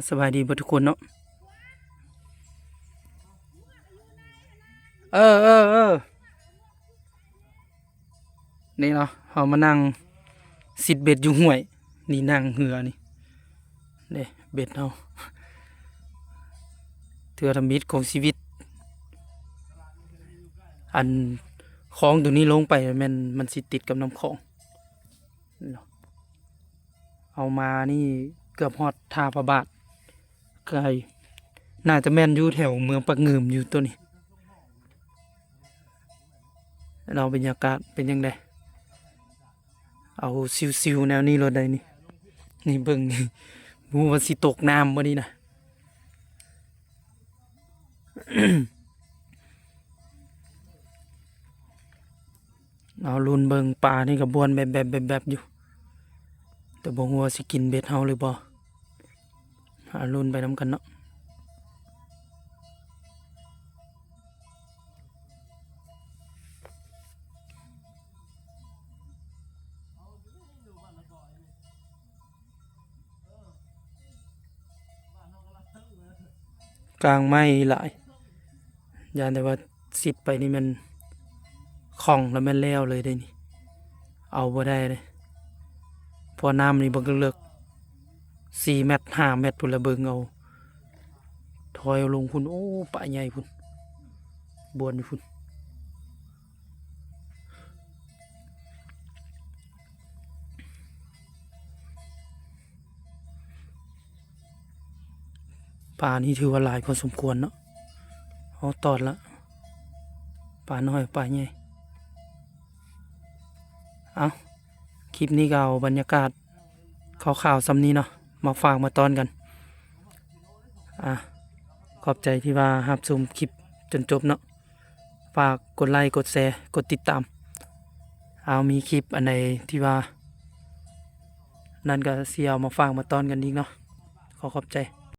สบายดีเบ่ทุกคนเนาะเออนี่เนาะเฮามานั่งซิดเบ็ดอยู่ห้วยนี่นั่งเหือนี่เด้เบ็ดเฮาเทือทำมิตรของชีวิตอันคลองตัวนี้ลงไปมันสิติดกับน้ำคลองนี่เนาะเอามานี่เกือบฮอดท่าพระบาทไกลน่าจะแม่นอยู่แถวเมืองปากงืมอยู่ตัวนี้เราบรรยากาศเป็นยังไงเอาซิวๆแนวนี้รถใดนี่นี่เบิ่งนี่มูว่าสิตกน้ำบ่นี่นะ เอาลุนเบิงปลานี่กับบวนแบบอยู่แต่บ่ฮู้ว่าสิกินเบ็ดเฮาหรือบ่หาลุนไปนำกันเนาะกลางไม้หลายยานแต่ว่าสิบไปนี่มันคล่องแล้วมันแล้วเลยได้นี่เอาบ่ได้เลยเพอน้ำนี่บ่เลิก4 เมตร5 เมตรพุ่นละเบิงเอาถอยเอาลงพุ่นโอ้ปลาใหญ่พุ่นบวนอยู่พุ่นปลานี่ถือว่าหลายพอสมควรเนาะเอาตอดละปลาน้อยปลาใหญ่เอาคลิปนี้ก็เอาบรรยากาศข่าวๆซ้ำนี้เนาะมาฝากมาตอนกันอ่ะขอบใจที่ว่ารับชมคลิปจนจบเนาะฝากกดไลค์กดแชร์กดติดตามเอามีคลิปอันใดที่ว่านั่นก็เสียเอามาฝากมาตอนกันอีกเนาะขอบใจ